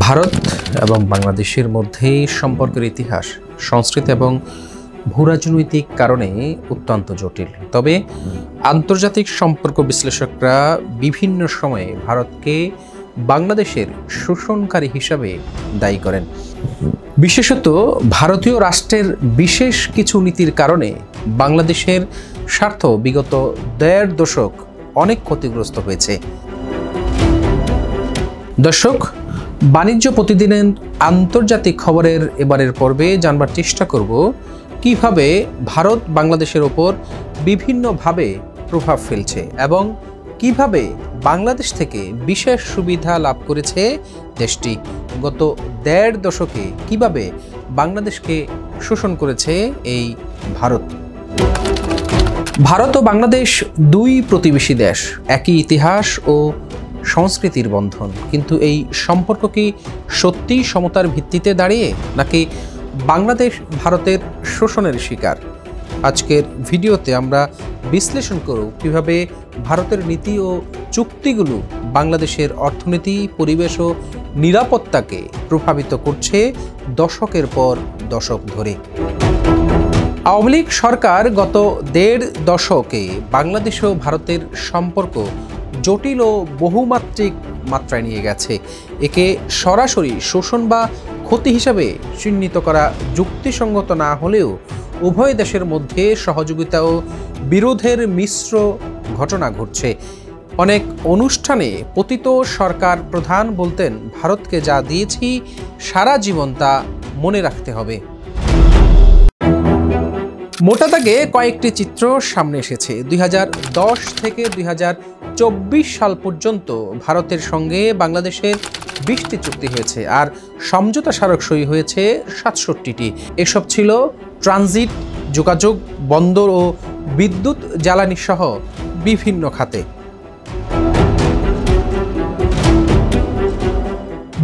ভারত এবং বাংলাদেশের মধ্যে সম্পর্কের ইতিহাস, সংস্কৃতি এবং ভূরাজনৈতিক কারণে অত্যন্ত জটিল। তবে আন্তর্জাতিক সম্পর্ক বিশ্লেষকরা বিভিন্ন সময়ে ভারতকে বাংলাদেশের শোষণকারী হিসাবে দায়ী করেন। বিশেষত ভারতীয় রাষ্ট্রের বিশেষ কিছু নীতির কারণে বাংলাদেশের স্বার্থ বিগত ১.৫ দশক অনেক ক্ষতিগ্রস্ত হয়েছে। দর্শক, বাণিজ্য প্রতিদিনের আন্তর্জাতিক খবরের এবারের পর্বে জানবার চেষ্টা করব কিভাবে ভারত বাংলাদেশের ওপর বিভিন্নভাবে প্রভাব ফেলছে এবং কিভাবে বাংলাদেশ থেকে বিশেষ সুবিধা লাভ করেছে দেশটি। গত ১.৫ দশকে কিভাবে বাংলাদেশকে শোষণ করেছে এই ভারত। ভারত ও বাংলাদেশ দুই প্রতিবেশী দেশ, একই ইতিহাস ও সংস্কৃতির বন্ধন। কিন্তু এই সম্পর্ক কি সত্যিই সমতার ভিত্তিতে দাঁড়িয়ে, নাকি বাংলাদেশ ভারতের শোষণের শিকার? আজকের ভিডিওতে আমরা বিশ্লেষণ করব কিভাবে ভারতের নীতি ও চুক্তিগুলো বাংলাদেশের অর্থনীতি, পরিবেশ ও নিরাপত্তাকে প্রভাবিত করছে দশকের পর দশক ধরে। আওয়ামী লীগ সরকার গত ১.৫ দশকে বাংলাদেশ ও ভারতের সম্পর্ক জটিল ও বহুমাত্রিক মাত্রায় নিয়ে গেছে। একে সরাসরি শোষণ বা ক্ষতি হিসাবে চিহ্নিত করা যুক্তিসঙ্গত না হলেও উভয় দেশের মধ্যে সহযোগিতা ও বিরোধের মিশ্র ঘটনা ঘটছে। অনেক অনুষ্ঠানে পতিত সরকার প্রধান বলতেন, ভারতকে যা দিয়েছি সারা জীবন তা মনে রাখতে হবে। মোটা দাগে কয়েকটি চিত্র সামনে এসেছে। ২০১০ থেকে ২০২৪ সাল পর্যন্ত ভারতের সঙ্গে বাংলাদেশের ২০টি চুক্তি হয়েছে আর সমঝোতা স্মারক সই হয়েছে ৬৭টি। এসব ছিল ট্রানজিট, যোগাযোগ, বন্দর ও বিদ্যুৎ জ্বালানি সহ বিভিন্ন খাতে।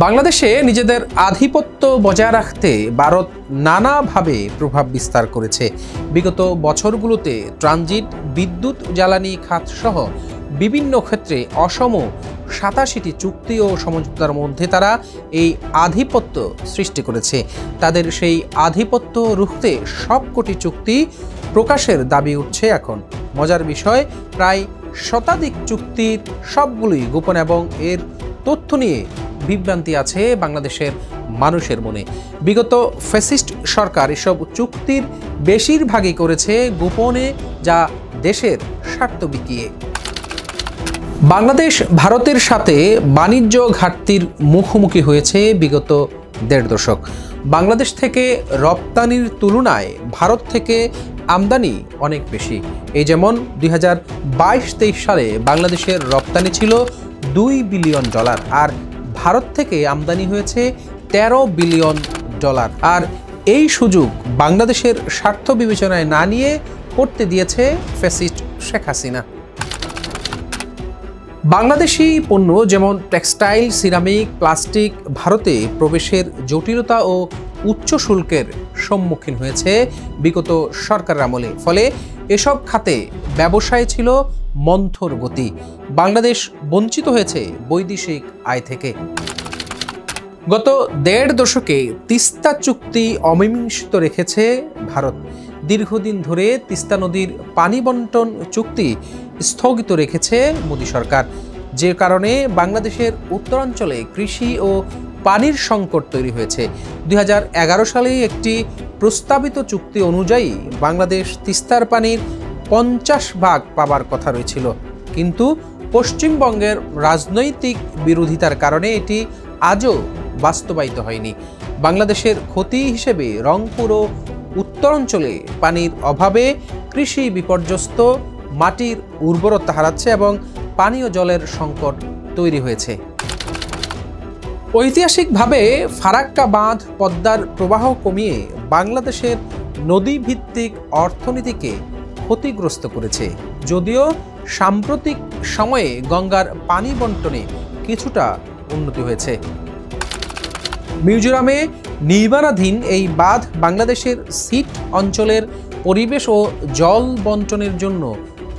বাংলাদেশে নিজেদের আধিপত্য বজায় রাখতে ভারত নানাভাবে প্রভাব বিস্তার করেছে। বিগত বছরগুলোতে ট্রানজিট, বিদ্যুৎ জ্বালানি খাত সহ বিভিন্ন ক্ষেত্রে অসম ৮৭টি চুক্তি ও সমঝোতার মধ্যে তারা এই আধিপত্য সৃষ্টি করেছে। তাদের সেই আধিপত্য রুখতে সবকটি চুক্তি প্রকাশের দাবি উঠছে এখন। মজার বিষয়, প্রায় শতাধিক চুক্তির সবগুলোই গোপন এবং এর তথ্য নিয়ে বিভ্রান্তি আছে বাংলাদেশের মানুষের মনে। বিগত ফ্যাসিস্ট সরকার এসব চুক্তির বেশিরভাগই করেছে গোপনে, যা দেশের স্বার্থ বিকিয়ে। বাংলাদেশ ভারতের সাথে বাণিজ্য ঘাটতির মুখোমুখি হয়েছে বিগত ১.৫ দশক। বাংলাদেশ থেকে রপ্তানির তুলনায় ভারত থেকে আমদানি অনেক বেশি। এই যেমন ২০২২-২৩ সালে বাংলাদেশের রপ্তানি ছিল $2 বিলিয়ন আর ভারত থেকে আমদানি হয়েছে $13 বিলিয়ন। আর এই সুযোগ বাংলাদেশের স্বার্থ বিবেচনায় না নিয়ে করতে দিয়েছে ফ্যাসিস্ট শেখ হাসিনা। বাংলাদেশি পণ্য যেমন টেক্সটাইল, সিরামিক, প্লাস্টিক ভারতে প্রবেশের জটিলতা ও উচ্চ শুল্কের সম্মুখীন হয়েছে বিগত সরকারের আমলে। ফলে এসব খাতে ব্যবসায় ছিল মন্থর গতি। বাংলাদেশ বঞ্চিত হয়েছে বৈদেশিক আয় থেকে। গত ১.৫ দশকে তিস্তা চুক্তি অমীমাংসিত রেখেছে ভারত। দীর্ঘদিন ধরে তিস্তা নদীর পানি বন্টন চুক্তি স্থগিত রেখেছে মোদী সরকার, যে কারণে বাংলাদেশের উত্তরাঞ্চলে কৃষি ও পানির সংকট তৈরি হয়েছে। ২০১১ সালে একটি প্রস্তাবিত চুক্তি অনুযায়ী বাংলাদেশ তিস্তার পানির ৫০% পাবার কথা রয়েছিল, কিন্তু পশ্চিমবঙ্গের রাজনৈতিক বিরোধিতার কারণে এটি আজও বাস্তবায়িত হয়নি। বাংলাদেশের ক্ষতি হিসেবে রংপুর ও উত্তরাঞ্চলে পানির অভাবে কৃষি বিপর্যস্ত, মাটির উর্বরতা হারাচ্ছে এবং পানীয় জলের সংকট তৈরি হয়েছে। ঐতিহাসিকভাবে ফারাক্কা বাঁধ পদ্মার প্রবাহ কমিয়ে বাংলাদেশের নদীভিত্তিক অর্থনীতিকে ক্ষতিগ্রস্ত করেছে, যদিও সাম্প্রতিক সময়ে গঙ্গার পানি বন্টনে কিছুটা উন্নতি হয়েছে। মিজোরামে নির্মাণাধীন এই বাঁধ বাংলাদেশের সিট অঞ্চলের পরিবেশ ও জল বন্টনের জন্য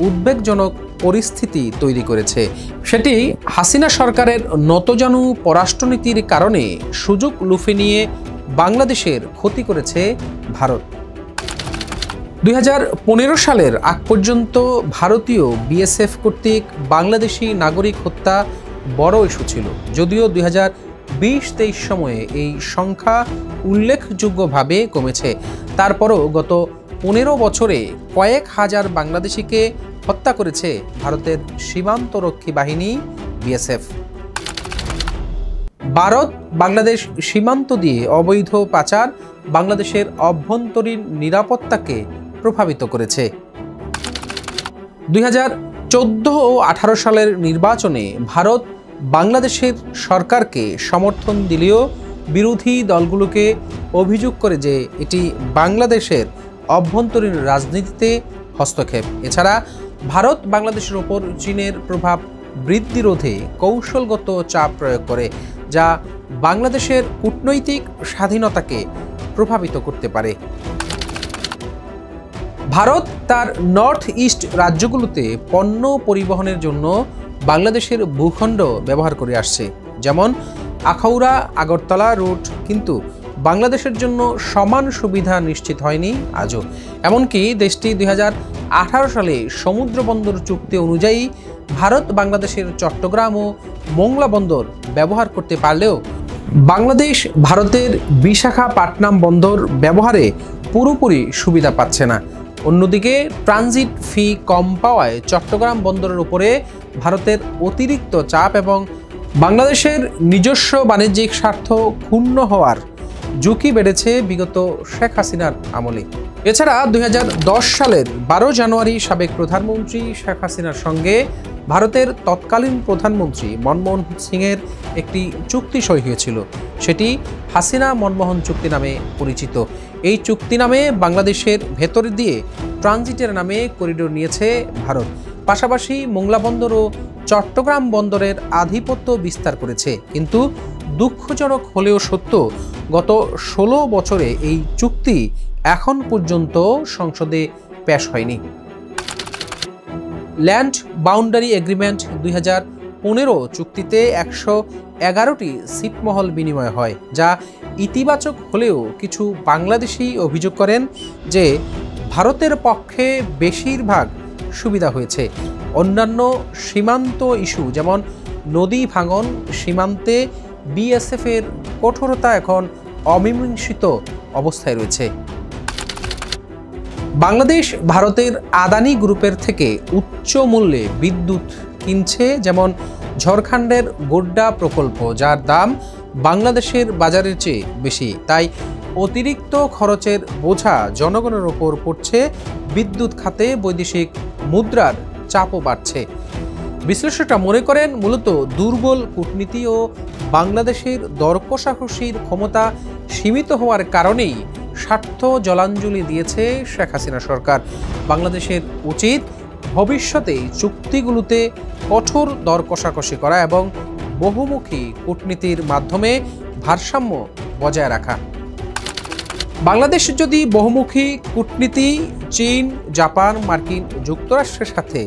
উদ্বেগজনক পরিস্থিতি তৈরি করেছে। সেটি হাসিনা সরকারের নতজানু পররাষ্ট্রনীতির কারণে সুযোগ লুফে নিয়ে বাংলাদেশের ক্ষতি করেছে ভারত। 2015 সালের আগ পর্যন্ত ভারতীয় বিএসএফ কর্তৃক বাংলাদেশি নাগরিক হত্যা বড় ইস্যু ছিল, যদিও 2020-23 সময়ে এই সংখ্যা উল্লেখযোগ্যভাবে কমেছে। তারপরও গত 15 বছরে কয়েক হাজার বাংলাদেশিকে হত্যা করেছে ভারতের সীমান্তরক্ষী বাহিনী বিএসএফ। ভারত বাংলাদেশ সীমান্ত দিয়ে অবৈধ পাচার বাংলাদেশের অভ্যন্তরীণ নিরাপত্তাকে প্রভাবিত করেছে। 2014 ও 18 সালের নির্বাচনে ভারত বাংলাদেশের সরকারকে সমর্থন দিলেও বিরোধী দলগুলোকে অভিযোগ করে যে এটি বাংলাদেশের অভ্যন্তরীণ রাজনীতিতে হস্তক্ষেপ। এছাড়া ভারত বাংলাদেশের ওপর চীনের প্রভাব বৃদ্ধি রোধে কৌশলগত চাপ প্রয়োগ করে, যা বাংলাদেশের কূটনৈতিক স্বাধীনতাকে প্রভাবিত করতে পারে। ভারত তার নর্থ ইস্ট রাজ্যগুলোতে পণ্য পরিবহনের জন্য বাংলাদেশের ভূখণ্ড ব্যবহার করে আসছে, যেমন আখাউড়া আগরতলা রুট, কিন্তু বাংলাদেশের জন্য সমান সুবিধা নিশ্চিত হয়নি আজও। এমনকি দেশটি 2018 সালে সমুদ্র বন্দর চুক্তি অনুযায়ী ভারত বাংলাদেশের চট্টগ্রাম ও মোংলা বন্দর ব্যবহার করতে পারলেও বাংলাদেশ ভারতের বিশাখাপত্তনম বন্দর ব্যবহারে পুরোপুরি সুবিধা পাচ্ছে না। অন্যদিকে ট্রানজিট ফি কম পাওয়ায় চট্টগ্রাম বন্দরের উপরে ভারতের অতিরিক্ত চাপ এবং বাংলাদেশের নিজস্ব বাণিজ্যিক স্বার্থ ক্ষুণ্ণ হওয়ার ঝুঁকি বেড়েছে বিগত শেখ হাসিনার আমলে। এছাড়া 2010 সালের 12 জানুয়ারি সাবেক প্রধানমন্ত্রী শেখ হাসিনার সঙ্গে ভারতের তৎকালীন প্রধানমন্ত্রী মনমোহন সিংয়ের একটি চুক্তি সই হয়েছিল। সেটি হাসিনা মনমোহন চুক্তি নামে পরিচিত। এই চুক্তি নামে বাংলাদেশের ভেতর দিয়ে ট্রানজিটের নামে করিডোর নিয়েছে ভারত, পাশাপাশি মোংলা বন্দর ও চট্টগ্রাম বন্দরের আধিপত্য বিস্তার করেছে। কিন্তু দুঃখজনক হলেও সত্য, গত 16 বছরে এই চুক্তি এখন পর্যন্ত সংসদে পেশ হয়নি। ল্যান্ড বাউন্ডারি এগ্রিমেন্ট 2015 চুক্তিতে 111টি ছিটমহল বিনিময় হয়, যা ইতিবাচক হলেও কিছু বাংলাদেশি অভিযোগ করেন যে ভারতের পক্ষে বেশিরভাগ সুবিধা হয়েছে। অন্যান্য সীমান্ত ইস্যু যেমন নদী ভাঙন, সীমান্তে বিএসএফের কঠোরতা এখন অমীমাংসিত অবস্থায় রয়েছে। বাংলাদেশ ভারতের আদানি গ্রুপের থেকে উচ্চ মূল্যে বিদ্যুৎ কিনছে, যেমন ঝাড়খণ্ডের গোড্ডা প্রকল্প, যার দাম বাংলাদেশের বাজারের চেয়ে বেশি। তাই অতিরিক্ত খরচের বোঝা জনগণের ওপর পড়ছে, বিদ্যুৎ খাতে বৈদেশিক মুদ্রার চাপও বাড়ছে। বিশ্লেষকরা মনে করেন মূলত দুর্বল কূটনীতি ও বাংলাদেশের দর কষাকষির ক্ষমতা সীমিত হওয়ার কারণেই স্বার্থ জলাঞ্জলি দিয়েছে শেখ হাসিনা সরকার। বাংলাদেশের উচিত ভবিষ্যতে চুক্তিগুলোতে কঠোর দর কষাকষি করা এবং বহুমুখী কূটনীতির মাধ্যমে ভারসাম্য বজায় রাখা। বাংলাদেশ যদি বহুমুখী কূটনীতি চীন, জাপান, মার্কিন যুক্তরাষ্ট্রের সাথে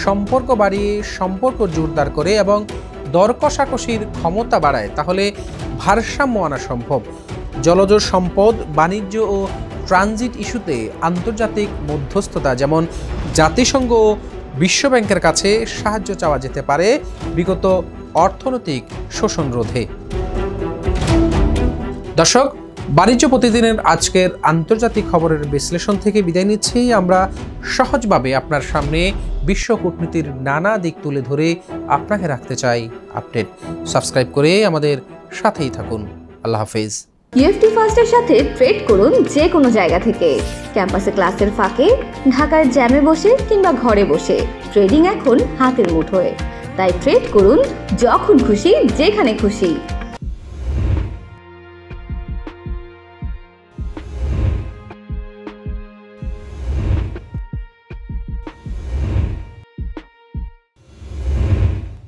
সম্পর্ক বাড়িয়ে সম্পর্ক জোরদার করে এবং দর কষাকষির ক্ষমতা বাড়ায়, তাহলে ভারসাম্য আনা সম্ভব। জলজ সম্পদ, বাণিজ্য ও ট্রানজিট ইস্যুতে আন্তর্জাতিক মধ্যস্থতা, যেমন জাতিসংঘ ও বিশ্বব্যাংকের কাছে সাহায্য চাওয়া যেতে পারে বিগত অর্থনৈতিক শোষণ রোধে। দর্শক, বাণিজ্য প্রতিদিনের আজকের আন্তর্জাতিক খবরের বিশ্লেষণ থেকে বিদায় নিচ্ছি। আমরা সহজভাবে আপনার সামনে বিশ্ব কূটনীতির নানা দিক তুলে ধরে আপনাকে রাখতে চাই আপডেট। সাবস্ক্রাইব করে আমাদের সাথেই থাকুন। আল্লাহ হাফেজ। ইউএফটি ফার্স্টের সাথে ট্রেড করুন যে কোনো জায়গা থেকে। ক্যাম্পাসে ক্লাসের ফাঁকে, ঢাকার জ্যামে বসে কিংবা ঘরে বসে, ট্রেডিং এখন হাতের মুঠোয়। তাই ট্রেড করুন যখন খুশি, যেখানে খুশি।